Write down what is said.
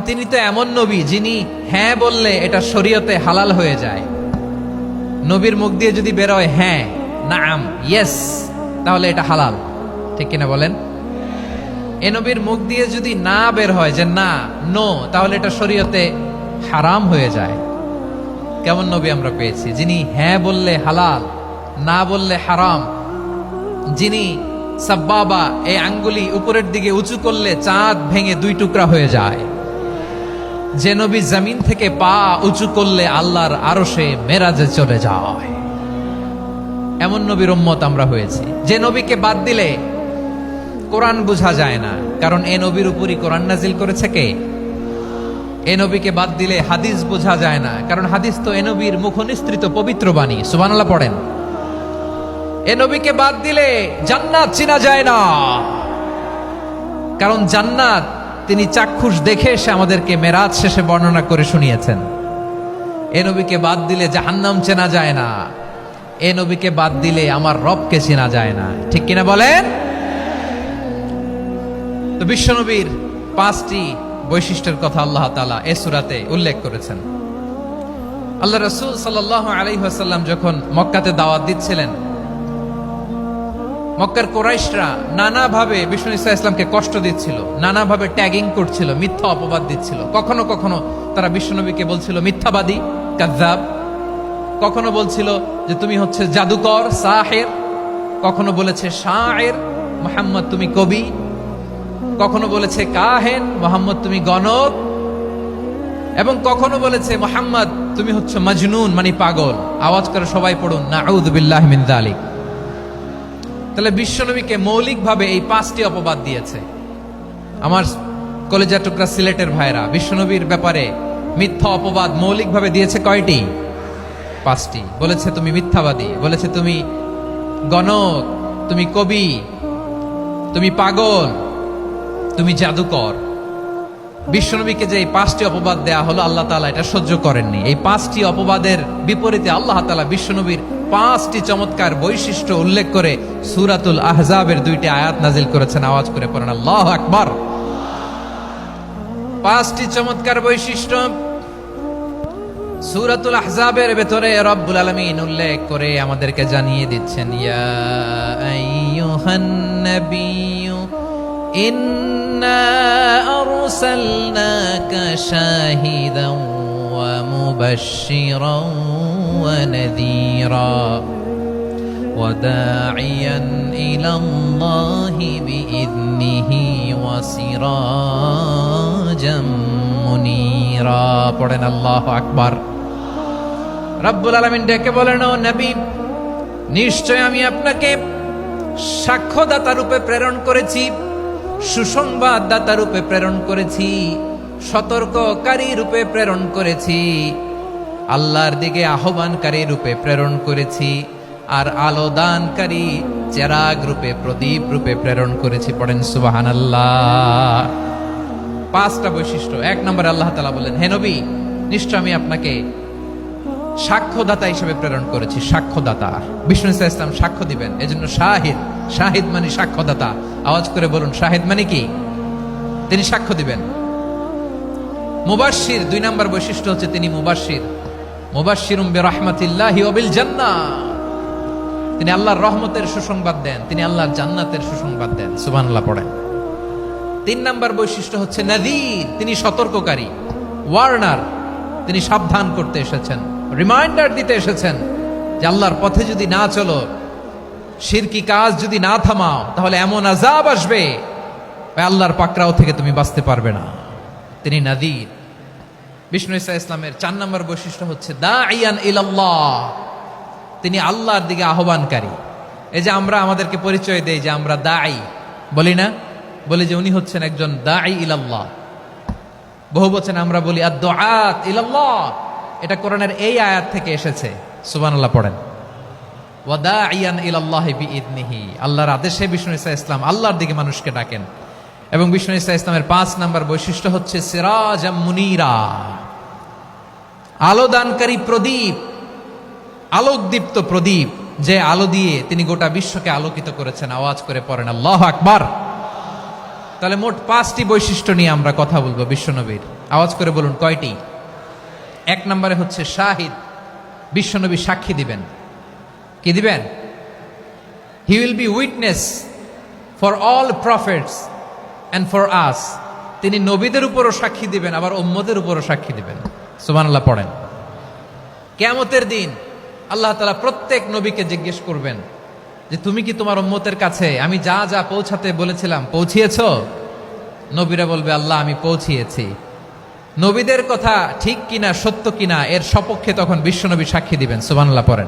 তিনি তো এমন নবী যিনি হ্যাঁ বললে এটা শরীয়তে হালাল হয়ে যায়। নবীর মুখ দিয়ে যদি বেরোয় হ্যাঁ, নাম, ইয়েস, তাহলে এটা হালাল। ঠিক কিনা বলেন? এ নবীর মুখ দিয়ে যদি না বের হয় যে না, নো, তাহলে এটা শরীয়তে হারাম হয়ে যায়। কেমন নবী আমরা পেয়েছি, যিনি হ্যাঁ বললে হালাল, না বললে হারাম, যিনি সাব্বাবা এই আঙ্গুলি উপরের দিকে উঁচু করলে চাঁদ ভেঙে দুই টুকরা হয়ে যায়, যে নবী জমিন থেকে পা উঁচু করলে আল্লাহর আরশে মেরাজে চলে যায়, এমন নবীর উম্মত আমরা হয়েছি। যে নবীকে বাদ দিলে কোরআন বোঝা যায় না, কারণ এ নবীর উপরই কোরআন নাজিল করেছে কে? এ নবীকে বাদ দিলে হাদিস বোঝা যায় না, কারণ হাদিস তো এ নবীর মুখনিসৃত পবিত্র বাণী। সুবহানাল্লাহ পড়েন। এ নবীকে বাদ দিলে জান্নাত চিনা যায় না, কারণ জান্নাত তিনি চাক্ষুষ দেখে এসে আমাদেরকে মেরাজ শেষে বর্ণনা করে শুনিয়েছেন। এ নবীকে বাদ দিলে জাহান্নাম চেনা যায় না, এ নবীকে বাদ দিলে আমার রবকে চেনা যায় না। ঠিক কিনা বলেন? তো বিশ্বনবীর 5টি বৈশিষ্ট্যের কথা আল্লাহ তাআলা এই সূরাতে উল্লেখ করেছেন। আল্লাহ রাসূল সাল্লাল্লাহু আলাইহি ওয়াসাল্লাম যখন মক্কাতে দাওয়াত দিচ্ছিলেন, মক্কার কুরাইশরা নানাভাবে বিষ্ণু ঈসা ইসলামকে কষ্ট দিচ্ছিল, নানাভাবে ট্যাগিং করছিল, মিথ্যা অপবাদ দিচ্ছিল। কখনো কখনো তারা বিশ্বনবীকে বলছিল মিথ্যাবাদী, কাযযাব। কখনো বলছিল যে তুমি হচ্ছে জাদুকর, সাহের। কখনো বলেছে শায়ের, মুহাম্মদ তুমি কবি। কখনো বলেছে কাহেন, মুহাম্মদ তুমি গণক। এবং কখনো বলেছে মুহাম্মদ তুমি হচ্ছে মাজনুন, মানে পাগল। আওয়াজ করে সবাই পড়ুন নাউযু বিল্লাহি মিন যালিক। তাহলে বিশ্বনবীকে মৌলিকভাবে এই 5টি অপবাদ দিয়েছে। আমার কলেজা টুকরা সিলেটের ভাইরা, বিশ্বনবীর ব্যাপারে মিথ্যা অপবাদ মৌলিকভাবে দিয়েছে কয়টি? 5টি। বলেছে তুমি মিথ্যাবাদী, বলেছে তুমি গণক, তুমি কবি, তুমি পাগল, তুমি জাদুকর। বিশ্বনবীকে যে এই 5টি অপবাদ দেয়া হলো, আল্লাহ তাআলা এটা সহ্য করেননি। এই 5টি অপবাদের বিপরীতে আল্লাহ তাআলা বিশ্বনবীর 5টি চমৎকার বৈশিষ্ট্য উল্লেখ করে সূরাতুল আহজাবের 2টি আয়াত নাজিল করেছেন। আওয়াজ করে পড়েন আল্লাহু আকবার। 5টি চমৎকার বৈশিষ্ট্য সূরাতুল আহজাবের ভেতরে রব্বুল আলামিন উল্লেখ করে আমাদেরকে জানিয়ে দিচ্ছেন, ইয়া আইয়ুহান নাবিয়্যু ইন্না আরসালনাকা শাহিদান ওয়া মুবাশশিরান ওয়া নাযীরা ওয়া দাঈয়ান ইলাল্লাহি বিইذনিহি ওয়া সিরাজাম মুনীরা। পড়েন আল্লাহু আকবার। রব্বুল আলামিন ডেকে বলেন, ও নবী, নিশ্চয় আমি আপনাকে সাক্ষ্যদাতা রূপে প্রেরণ করেছি, সুসংবাদদাতা রূপে প্রেরণ করেছি, সতর্ককারী রূপে প্রেরণ করেছি, আল্লাহর দিকে আহ্বানকারী রূপে প্রেরণ করেছি, আর আলো দানকারী চেরাগ রূপে, প্রদীপ রূপে প্রেরণ করেছি। পড়েন সুবহানাল্লাহ। 5টা বৈশিষ্ট্য। 1 নম্বরে আল্লাহ তাআলা বলেন, হে নবী, নিশ্চয় আমি আপনাকে সাক্ষ্যদাতা হিসেবে প্রেরণ করেছি। সাক্ষ্যদাতা, বিষ্ণু ঈসা ইসলাম সাক্ষ্য দিবেন, এজন্য শাহিদ। শাহিদ মানে সাক্ষ্যদাতা। আওয়াজ করে বলুন, শাহিদ মানে কি? তিনি সাক্ষ্য দিবেন। মুবাশশির, 2 নম্বর বৈশিষ্ট্য হচ্ছে তিনি মুবাশশির। মুবাশশিরুম বিরাহমাতিল্লাহি ওয়া বিল জান্নাহ। তিনি আল্লাহর রহমতের সুসংবাদ দেন, তিনি আল্লাহর জান্নাতের সুসংবাদ দেন। সুবহানাল্লাহ পড়েন। 3 নম্বর বৈশিষ্ট্য হচ্ছে নাযীর, তিনি সতর্ককারী, ওয়ার্নার। তিনি সাবধান করতে এসেছেন, রিমাইন্ডার দিতে এসেছেন যে আল্লাহর পথে যদি না চলো, শিরকি কাজ যদি না থামাও, তাহলে এমন আযাব আসবে আল্লাহর পাকড়াও থেকে তুমি বাঁচতে পারবে না। তিনি নাযীর। বিষ্ণু ঈসা ইসলামের 4 নম্বর বৈশিষ্ট্য হচ্ছে দাঈয়ান ইলাল্লাহ, তিনি আল্লাহর দিকে আহ্বানকারী। এই যে আমরা আমাদেরকে পরিচয় দেই যে আমরা দাঈ, বলি না? বলি যে উনি হচ্ছেন একজন দাঈ ইলাল্লাহ। বহু বচনে আমরা বলি আদ-দুআত ইলাল্লাহ। এটা কোরআনের এই আয়াত থেকে এসেছে। সুবহানাল্লাহ পড়েন। ওয়া দাঈয়ান ইলাল্লাহি বিইذনিহি, আল্লাহর আদেশে বিষ্ণু ঈসা ইসলাম আল্লাহর দিকে মানুষকে ডাকেন। এবং বিষ্ণু ঈসা ইসলামের 5 নম্বর বৈশিষ্ট্য হচ্ছে সিরাজাম মুনীরা, আলোদানকারী প্রদীপ, আলোকদীপ্ত প্রদীপ, যে আলো দিয়ে তিনি গোটা বিশ্বকে আলোকিত করেছেন। আওয়াজ করে পড়েন আল্লাহু আকবার। তাহলে মোট 5টি বৈশিষ্ট্য নিয়ে আমরা কথা বলবো বিশ্বনবীর। আওয়াজ করে বলুন কয়টি? এক নম্বরে হচ্ছে শাহিদ, বিশ্বনবী সাক্ষী দিবেন। কি দিবেন? He will be witness for all prophets and for us. তিনি নবীদের উপরও সাক্ষী দিবেন, আবার উম্মতের উপরও সাক্ষী দিবেন। সুবহানাল্লাহ পড়েন। কিয়ামতের দিন আল্লাহ তাআলা প্রত্যেক নবীকে জিজ্ঞেস করবেন যে তুমি কি তোমার উম্মতের কাছে আমি যা যা পৌঁছাতে বলেছিলাম পৌঁছিয়েছো? নবীরা বলবে আল্লাহ আমি পৌঁছিয়েছি। নবীদের কথা ঠিক কিনা সত্য কিনা এর সপক্ষে তখন বিশ্বনবী সাক্ষী দিবেন। সুবহানাল্লাহ পড়েন।